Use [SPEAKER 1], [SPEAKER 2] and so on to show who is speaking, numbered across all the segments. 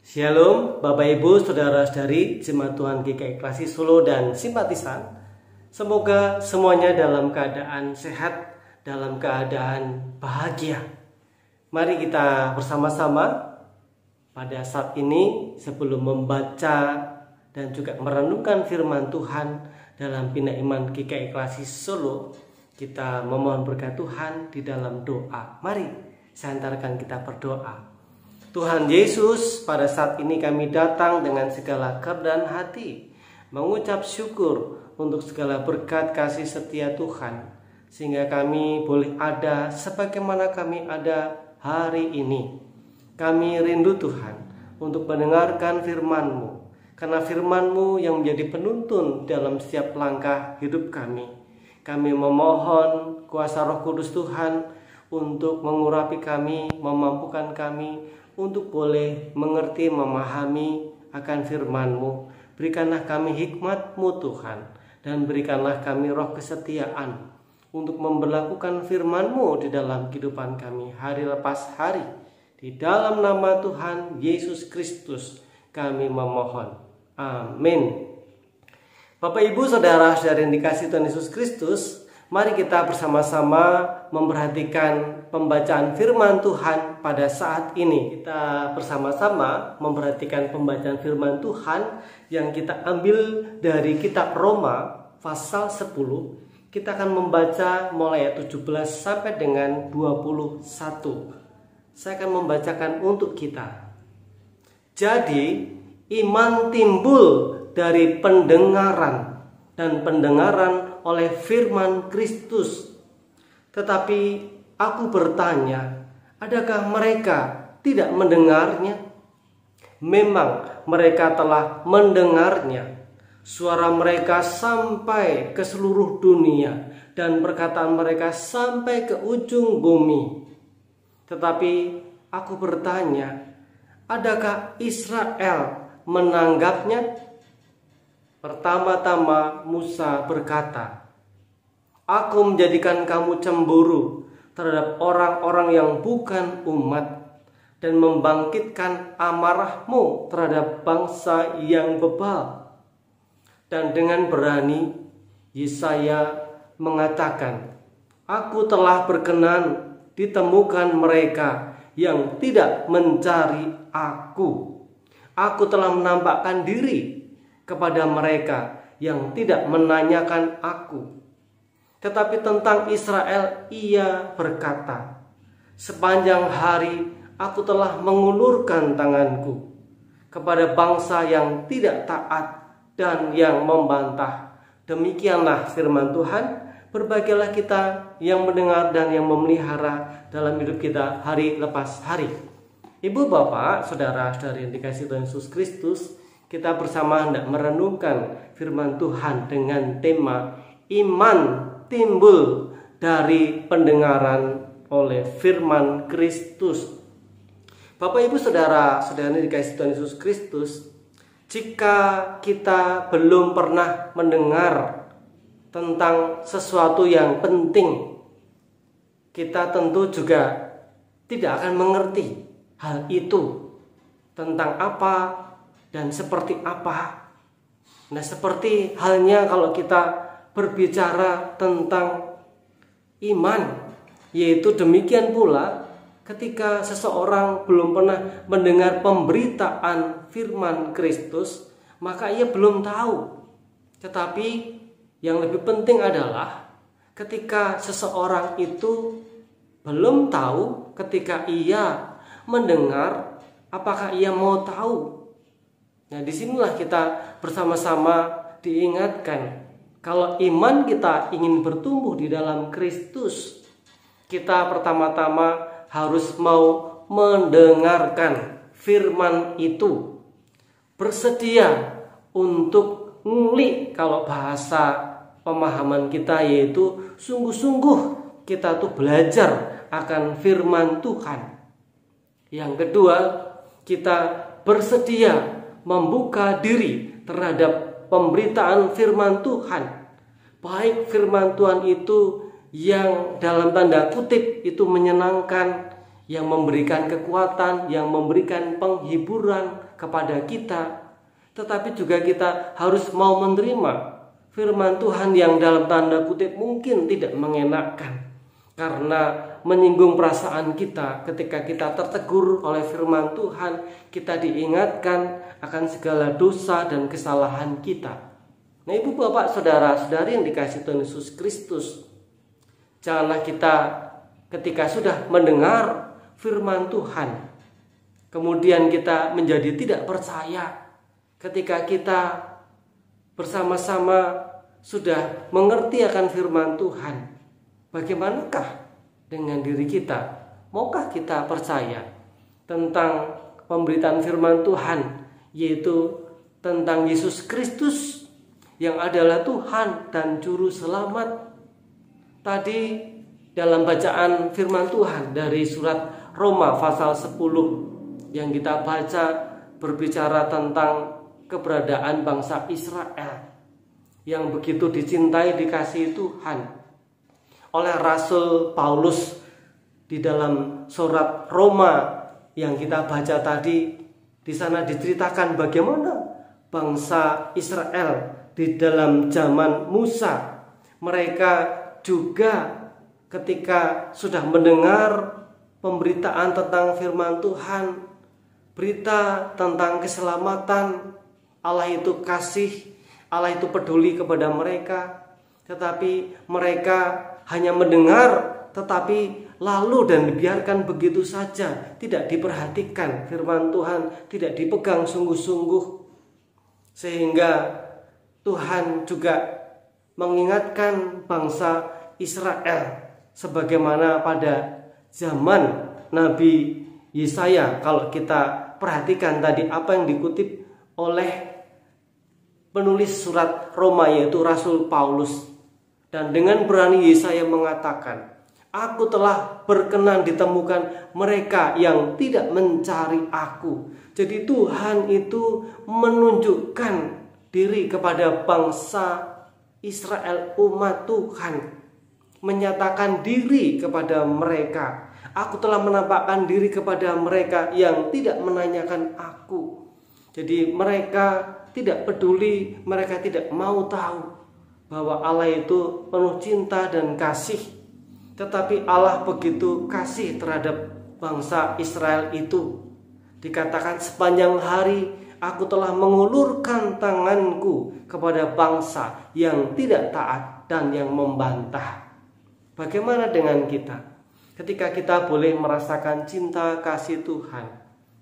[SPEAKER 1] Shalom Bapak Ibu Saudara-saudari Jemaat Tuhan GKI Klasik Solo dan simpatisan. Semoga semuanya dalam keadaan sehat, dalam keadaan bahagia. Mari kita bersama-sama pada saat ini sebelum membaca dan juga merenungkan firman Tuhan dalam Bina Iman GKI Klasik Solo, kita memohon berkat Tuhan di dalam doa. Mari saya antarkan kita berdoa. Tuhan Yesus, pada saat ini kami datang dengan segala kerendahan hati, mengucap syukur untuk segala berkat kasih setia Tuhan, sehingga kami boleh ada sebagaimana kami ada hari ini. Kami rindu Tuhan untuk mendengarkan firman-Mu, karena firman-Mu yang menjadi penuntun dalam setiap langkah hidup kami. Kami memohon kuasa Roh Kudus Tuhan untuk mengurapi kami, memampukan kami untuk boleh mengerti, memahami akan firman-Mu. Berikanlah kami hikmat-Mu Tuhan, dan berikanlah kami roh kesetiaan untuk memberlakukan firman-Mu di dalam kehidupan kami hari lepas hari. Di dalam nama Tuhan Yesus Kristus kami memohon. Amin. Bapak Ibu Saudara-saudari yang dikasihi Tuhan Yesus Kristus, mari kita bersama-sama memperhatikan pembacaan firman Tuhan pada saat ini. Kita bersama-sama memperhatikan pembacaan firman Tuhan yang kita ambil dari kitab Roma pasal 10. Kita akan membaca mulai ayat 17 sampai dengan 21. Saya akan membacakan untuk kita. Jadi, iman timbul dari pendengaran, dan pendengaran oleh firman Kristus. Tetapi aku bertanya, adakah mereka tidak mendengarnya? Memang mereka telah mendengarnya. Suara mereka sampai ke seluruh dunia, dan perkataan mereka sampai ke ujung bumi. Tetapi aku bertanya, adakah Israel menanggapnya? Pertama-tama Musa berkata, aku menjadikan kamu cemburu terhadap orang-orang yang bukan umat, dan membangkitkan amarahmu terhadap bangsa yang bebal. Dan dengan berani Yesaya mengatakan, aku telah berkenan ditemukan mereka yang tidak mencari aku. Aku telah menampakkan diri kepada mereka yang tidak menanyakan aku. Tetapi tentang Israel ia berkata, sepanjang hari aku telah mengulurkan tanganku kepada bangsa yang tidak taat dan yang membantah. Demikianlah firman Tuhan. Berbahagialah kita yang mendengar dan yang memelihara dalam hidup kita hari lepas hari. Ibu, bapak, saudara-saudari yang dikasihi Tuhan Yesus Kristus, kita bersama hendak merenungkan firman Tuhan dengan tema iman timbul dari pendengaran oleh firman Kristus. Bapak Ibu Saudara-saudari yang dikasihi Tuhan Yesus Kristus, jika kita belum pernah mendengar tentang sesuatu yang penting, kita tentu juga tidak akan mengerti hal itu tentang apa dan seperti apa. Nah, seperti halnya kalau kita berbicara tentang iman, yaitu demikian pula ketika seseorang belum pernah mendengar pemberitaan firman Kristus, maka ia belum tahu. Tetapi yang lebih penting adalah ketika seseorang itu belum tahu, ketika ia mendengar, apakah ia mau tahu? Nah, disinilah kita bersama-sama diingatkan, kalau iman kita ingin bertumbuh di dalam Kristus, kita pertama-tama harus mau mendengarkan firman itu, bersedia untuk ngulik, kalau bahasa pemahaman kita yaitu sungguh-sungguh kita tuh belajar akan firman Tuhan. Yang kedua, kita bersedia membuka diri terhadap pemberitaan firman Tuhan. Baik firman Tuhan itu yang dalam tanda kutip itu menyenangkan, yang memberikan kekuatan, yang memberikan penghiburan kepada kita. Tetapi juga kita harus mau menerima firman Tuhan yang dalam tanda kutip mungkin tidak mengenakkan, karena menyinggung perasaan kita. Ketika kita tertegur oleh firman Tuhan, kita diingatkan akan segala dosa dan kesalahan kita. Nah, ibu bapak saudara-saudari yang dikasihi Tuhan Yesus Kristus, janganlah kita ketika sudah mendengar firman Tuhan, kemudian kita menjadi tidak percaya. Ketika kita bersama-sama sudah mengerti akan firman Tuhan, bagaimanakah dengan diri kita? Maukah kita percaya tentang pemberitaan firman Tuhan, yaitu tentang Yesus Kristus yang adalah Tuhan dan Juru Selamat? Tadi dalam bacaan firman Tuhan dari surat Roma pasal 10 yang kita baca berbicara tentang keberadaan bangsa Israel yang begitu dicintai, dikasihi Tuhan oleh Rasul Paulus. Di dalam surat Roma yang kita baca tadi, di sana diceritakan bagaimana bangsa Israel di dalam zaman Musa, mereka juga ketika sudah mendengar pemberitaan tentang firman Tuhan, berita tentang keselamatan, Allah itu kasih, Allah itu peduli kepada mereka, tetapi mereka hanya mendengar, tetapi lalu dan dibiarkan begitu saja, tidak diperhatikan firman Tuhan, tidak dipegang sungguh-sungguh. Sehingga Tuhan juga mengingatkan bangsa Israel sebagaimana pada zaman Nabi Yesaya. Kalau kita perhatikan tadi apa yang dikutip oleh penulis surat Roma, yaitu Rasul Paulus. Dan dengan berani Yesaya mengatakan, aku telah berkenan ditemukan mereka yang tidak mencari aku. Jadi Tuhan itu menunjukkan diri kepada bangsa Israel, umat Tuhan, menyatakan diri kepada mereka. Aku telah menampakkan diri kepada mereka yang tidak menanyakan aku. Jadi mereka tidak peduli, mereka tidak mau tahu bahwa Allah itu penuh cinta dan kasih. Tetapi Allah begitu kasih terhadap bangsa Israel itu. Dikatakan sepanjang hari aku telah mengulurkan tanganku kepada bangsa yang tidak taat dan yang membantah. Bagaimana dengan kita? Ketika kita boleh merasakan cinta kasih Tuhan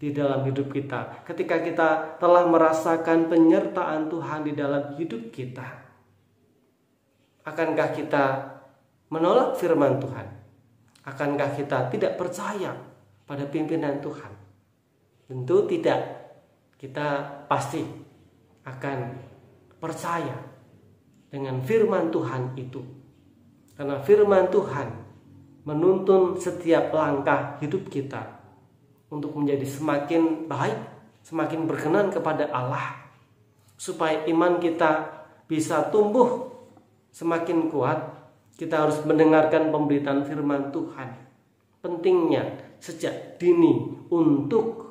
[SPEAKER 1] di dalam hidup kita, ketika kita telah merasakan penyertaan Tuhan di dalam hidup kita, akankah kita menolak firman Tuhan? Akankah kita tidak percaya pada pimpinan Tuhan? Tentu tidak. Kita pasti akan percaya dengan firman Tuhan itu. Karena firman Tuhan menuntun setiap langkah hidup kita untuk menjadi semakin baik, semakin berkenan kepada Allah. Supaya iman kita bisa tumbuh semakin kuat, kita harus mendengarkan pemberitaan firman Tuhan. Pentingnya sejak dini untuk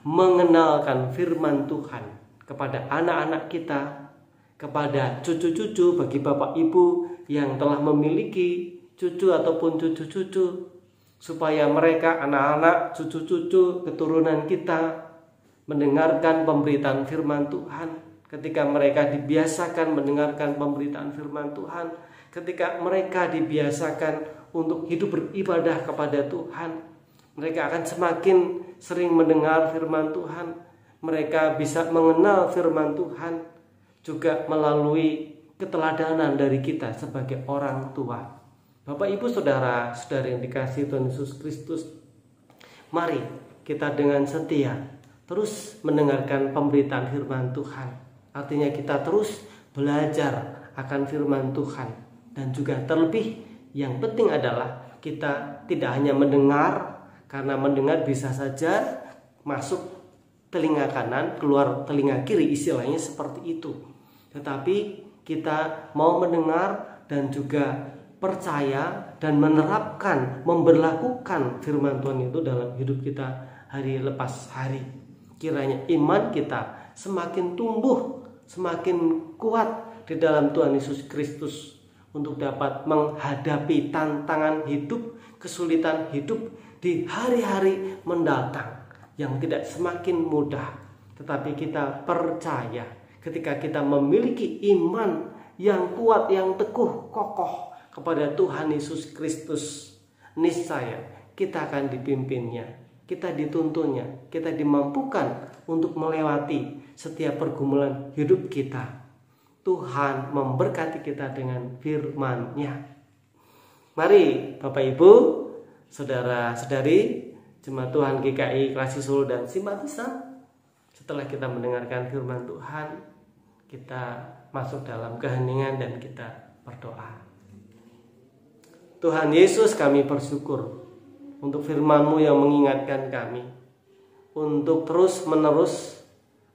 [SPEAKER 1] mengenalkan firman Tuhan kepada anak-anak kita, kepada cucu-cucu, bagi bapak ibu yang telah memiliki cucu ataupun cucu-cucu, supaya mereka, anak-anak, cucu-cucu, keturunan kita mendengarkan pemberitaan firman Tuhan. Ketika mereka dibiasakan mendengarkan pemberitaan firman Tuhan, ketika mereka dibiasakan untuk hidup beribadah kepada Tuhan, mereka akan semakin sering mendengar firman Tuhan. Mereka bisa mengenal firman Tuhan juga melalui keteladanan dari kita sebagai orang tua. Bapak ibu saudara saudari yang dikasihi Tuhan Yesus Kristus, mari kita dengan setia terus mendengarkan pemberitaan firman Tuhan. Artinya kita terus belajar akan firman Tuhan. Dan juga terlebih yang penting adalah kita tidak hanya mendengar, karena mendengar bisa saja masuk telinga kanan, keluar telinga kiri, istilahnya seperti itu. Tetapi kita mau mendengar dan juga percaya dan menerapkan, memberlakukan firman Tuhan itu dalam hidup kita hari lepas hari. Kiranya iman kita semakin tumbuh, semakin kuat di dalam Tuhan Yesus Kristus untuk dapat menghadapi tantangan hidup, kesulitan hidup di hari-hari mendatang yang tidak semakin mudah. Tetapi kita percaya ketika kita memiliki iman yang kuat, yang teguh, kokoh kepada Tuhan Yesus Kristus, niscaya kita akan dipimpinnya, kita dituntunnya, kita dimampukan untuk melewati setiap pergumulan hidup kita. Tuhan memberkati kita dengan firman-Nya. Mari Bapak Ibu, saudara-saudari, jemaat Tuhan GKI Klasik Solo dan simpatisan, setelah kita mendengarkan firman Tuhan, kita masuk dalam keheningan dan kita berdoa. Tuhan Yesus, kami bersyukur untuk firman-Mu yang mengingatkan kami untuk terus-menerus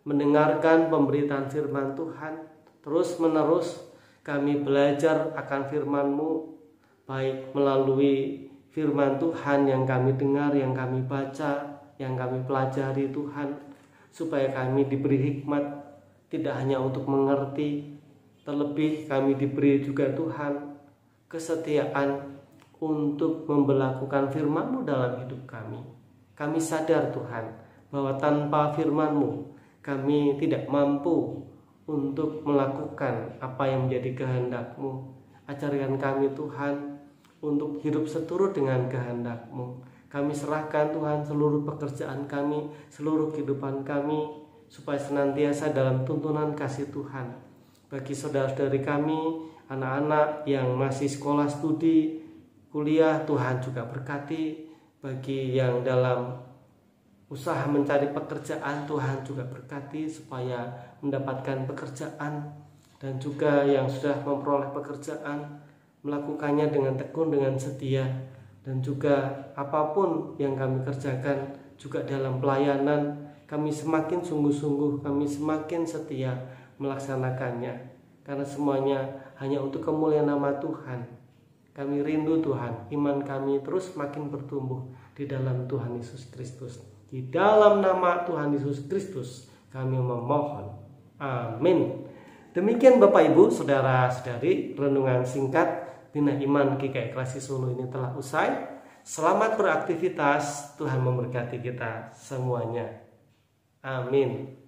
[SPEAKER 1] mendengarkan pemberitaan firman Tuhan. Terus-menerus kami belajar akan firman-Mu, baik melalui firman Tuhan yang kami dengar, yang kami baca, yang kami pelajari Tuhan, supaya kami diberi hikmat, tidak hanya untuk mengerti, terlebih kami diberi juga Tuhan kesetiaan untuk memberlakukan firman-Mu dalam hidup kami. Kami sadar Tuhan bahwa tanpa firman-Mu kami tidak mampu untuk melakukan apa yang menjadi kehendak-Mu. Ajarkan kami Tuhan untuk hidup seturut dengan kehendak-Mu. Kami serahkan Tuhan seluruh pekerjaan kami, seluruh kehidupan kami, supaya senantiasa dalam tuntunan kasih Tuhan. Bagi saudara-saudari kami, anak-anak yang masih sekolah studi, kuliah, Tuhan juga berkati. Bagi yang dalam usaha mencari pekerjaan, Tuhan juga berkati supaya mendapatkan pekerjaan, dan juga yang sudah memperoleh pekerjaan melakukannya dengan tekun, dengan setia, dan juga apapun yang kami kerjakan juga dalam pelayanan, kami semakin sungguh-sungguh, kami semakin setia melaksanakannya, karena semuanya hanya untuk kemuliaan nama Tuhan. Kami rindu Tuhan, iman kami terus makin bertumbuh di dalam Tuhan Yesus Kristus. Di dalam nama Tuhan Yesus Kristus kami memohon. Amin. Demikian Bapak Ibu, saudara-saudari, renungan singkat Bina Iman GKI Klasik Solo ini telah usai. Selamat beraktivitas, Tuhan memberkati kita semuanya. Amin.